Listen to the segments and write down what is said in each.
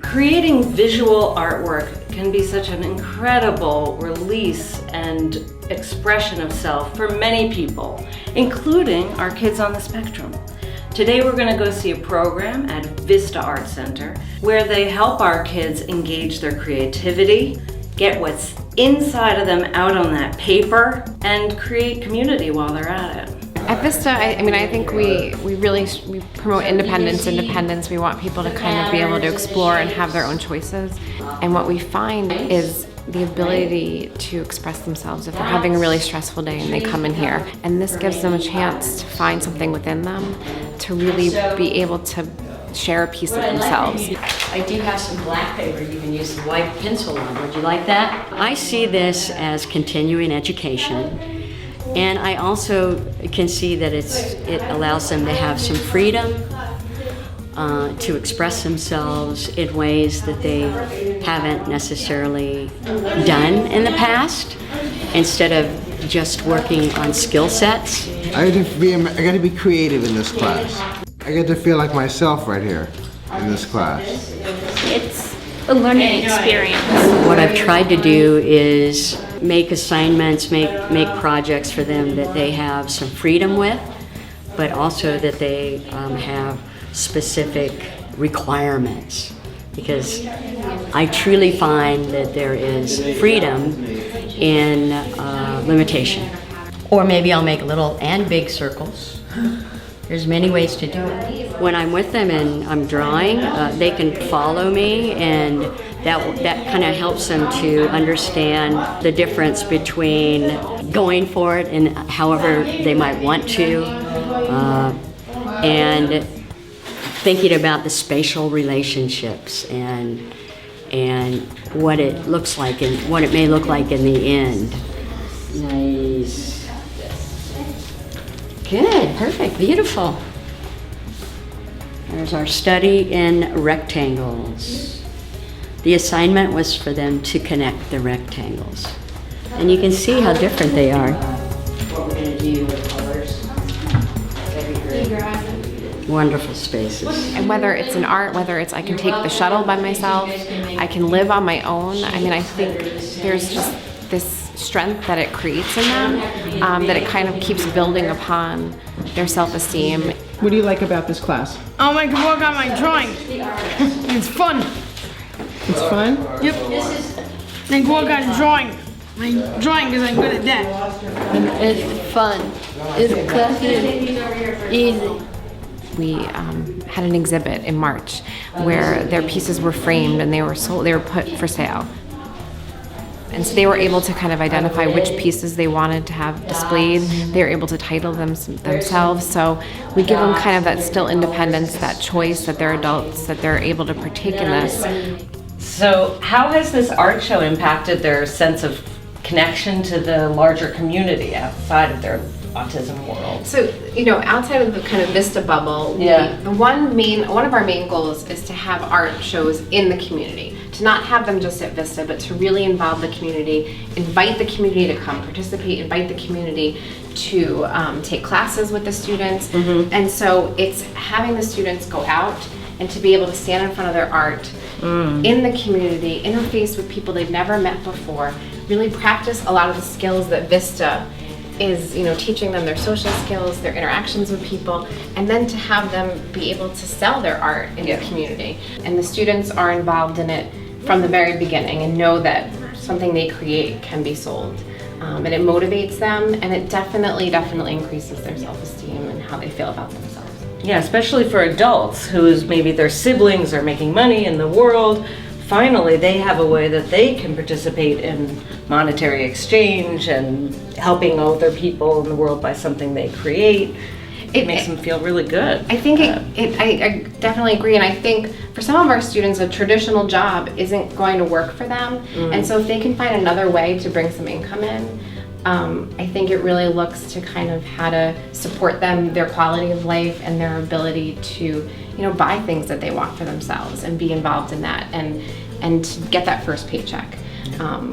Creating visual artwork can be such an incredible release and expression of self for many people, including our kids on the spectrum. Today we're going to go see a program at Vista Arts Center where they help our kids engage their creativity, get what's inside of them out on that paper, and create community while they're at it. At Vista, I think we really promote independence. We want people to kind of be able to explore and have their own choices. And what we find is the ability to express themselves if they're having a really stressful day and they come in here. And this gives them a chance to find something within them to really be able to share a piece of themselves. I do have some black paper you can use the white pencil on. Would you like that? I see this as continuing education. And I also can see that it allows them to have some freedom to express themselves in ways that they haven't necessarily done in the past, instead of just working on skill sets. I got to be creative in this class. I get to feel like myself right here in this class. It's a learning experience. What I've tried to do is make assignments, make projects for them that they have some freedom with, but also that they have specific requirements. Because I truly find that there is freedom in limitation. Or maybe I'll make little and big circles. There's many ways to do it. When I'm with them and I'm drawing, they can follow me, and that kind of helps them to understand the difference between going for it and however they might want to, and thinking about the spatial relationships and what it looks like and what it may look like in the end. Nice. Good, perfect, beautiful. There's our study in rectangles. The assignment was for them to connect the rectangles. And you can see how different they are. What we're going to do with colors. Wonderful spaces. And whether it's in art, whether it's I can take the shuttle by myself, I can live on my own. I think there's just this strength that it creates in them, that it kind of keeps building upon their self-esteem. What do you like about this class? I can work on my drawing. It's fun. It's fun? Yep. I can work on drawing. My drawing, because I'm good at that. It's fun. It's class is easy. We had an exhibit in March where their pieces were framed and they were put for sale. And so they were able to kind of identify which pieces they wanted to have displayed. They were able to title them themselves. So we give them kind of that still independence, that choice, that they're adults, that they're able to partake in this. So how has this art show impacted their sense of connection to the larger community outside of their autism world? So, outside of the kind of Vista bubble, one of our main goals is to have art shows in the community. To not have them just at Vista, but to really involve the community, invite the community to come participate, invite the community to take classes with the students. Mm-hmm. And so it's having the students go out and to be able to stand in front of their art in the community, interface with people they've never met before, really practice a lot of the skills that Vista is teaching them, their social skills, their interactions with people, and then to have them be able to sell their art in the community. And the students are involved in it from the very beginning and know that something they create can be sold. And it motivates them, and it definitely increases their self-esteem and how they feel about themselves. Yeah, especially for adults whose maybe their siblings are making money in the world. Finally, they have a way that they can participate in monetary exchange and helping other people in the world by something they create. It makes them feel really good. I think I definitely agree, and I think for some of our students, a traditional job isn't going to work for them, and so if they can find another way to bring some income in, I think it really looks to kind of how to support them, their quality of life, and their ability to buy things that they want for themselves and be involved in that and to get that first paycheck,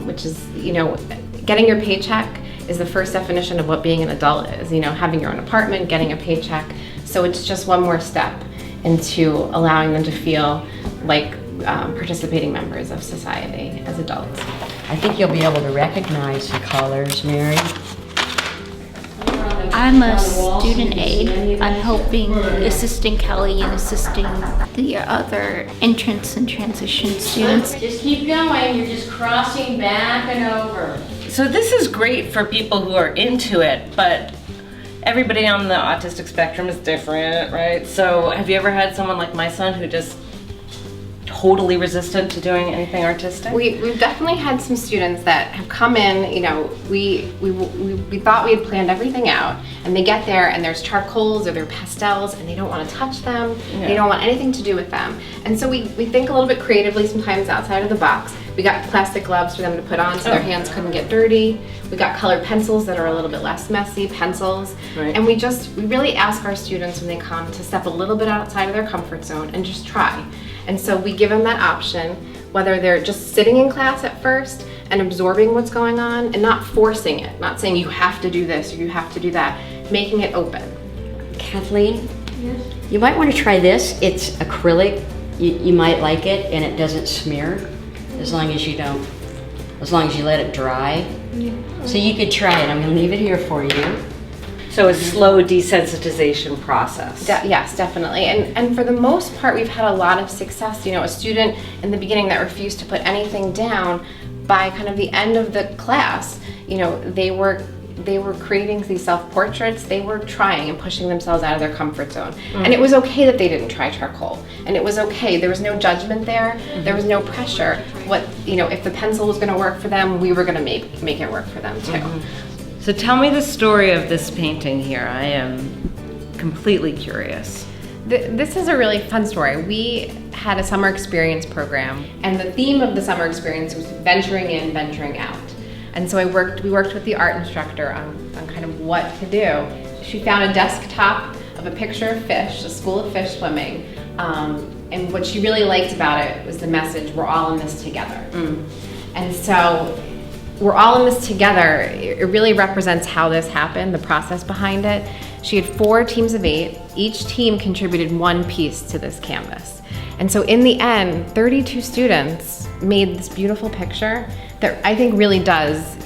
which is, getting your paycheck is the first definition of what being an adult is, having your own apartment, getting a paycheck. So it's just one more step into allowing them to feel like participating members of society as adults. I think you'll be able to recognize the colors, Mary. I'm a student aide. I'm helping, assisting Kelly and assisting the other entrance and transition students. Just keep going, you're just crossing back and over. So this is great for people who are into it, but everybody on the autistic spectrum is different, right? So have you ever had someone like my son who just totally resistant to doing anything artistic? We've definitely had some students that have come in, you know, we thought we had planned everything out, and they get there and there's charcoals or there's pastels and they don't want to touch them, Yeah. they don't want anything to do with them. And so we think a little bit creatively sometimes outside of the box. We got plastic gloves for them to put on so their hands couldn't get dirty. We got colored pencils that are a little bit less messy, pencils. Right. And we really ask our students when they come to step a little bit outside of their comfort zone and just try. And so we give them that option, whether they're just sitting in class at first and absorbing what's going on and not forcing it, not saying you have to do this or you have to do that, making it open. Kathleen, you might want to try this. It's acrylic. You might like it, and it doesn't smear as long as you let it dry. So you could try it. I'm going to leave it here for you. So a slow desensitization process. Yes, definitely. And for the most part, we've had a lot of success. You know, a student in the beginning that refused to put anything down, by kind of the end of the class, you know, they were creating these self-portraits. They were trying and pushing themselves out of their comfort zone. And it was okay that they didn't try charcoal. And it was okay. There was no judgment there. There was no pressure. If the pencil was going to work for them, we were going to make it work for them too. So tell me the story of this painting here. I am completely curious. This is a really fun story. We had a summer experience program, and the theme of the summer experience was venturing in, venturing out. And so we worked with the art instructor on kind of what to do. She found a desktop of a picture of fish, a school of fish swimming, and what she really liked about it was the message, we're all in this together. And so we're all in this together. It really represents how this happened, the process behind it. She had 4 teams of 8. Each team contributed one piece to this canvas. And so in the end, 32 students made this beautiful picture that I think really does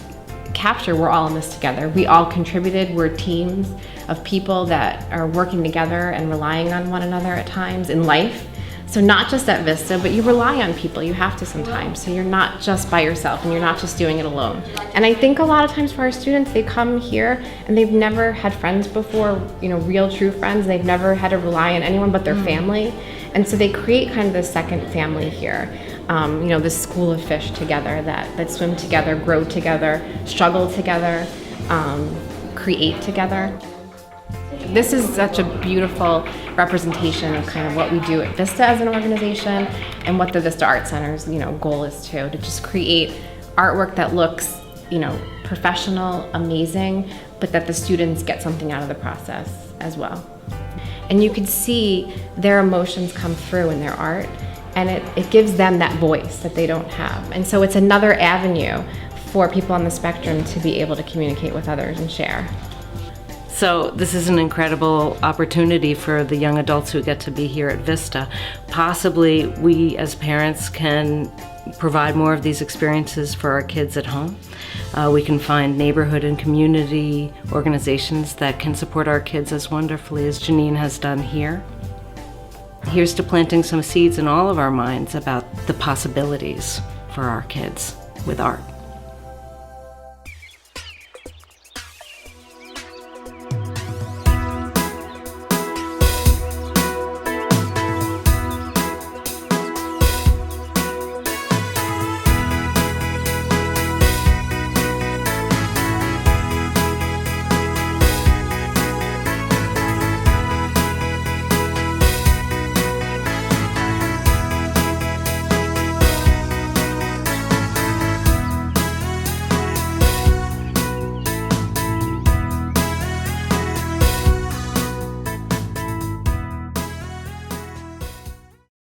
capture we're all in this together. We all contributed. We're teams of people that are working together and relying on one another at times in life. So not just at Vista, but you rely on people. You have to sometimes. So you're not just by yourself and you're not just doing it alone. And I think a lot of times for our students, they come here and they've never had friends before, you know, real true friends. They've never had to rely on anyone but their family. And so they create kind of this second family here. This school of fish together that swim together, grow together, struggle together, create together. This is such a beautiful representation of kind of what we do at Vista as an organization and what the Vista Art Center's, goal is to just create artwork that looks, professional, amazing, but that the students get something out of the process as well. And you could see their emotions come through in their art, and it gives them that voice that they don't have. And so it's another avenue for people on the spectrum to be able to communicate with others and share. So this is an incredible opportunity for the young adults who get to be here at Vista. Possibly we as parents can provide more of these experiences for our kids at home. We can find neighborhood and community organizations that can support our kids as wonderfully as Janine has done here. Here's to planting some seeds in all of our minds about the possibilities for our kids with art.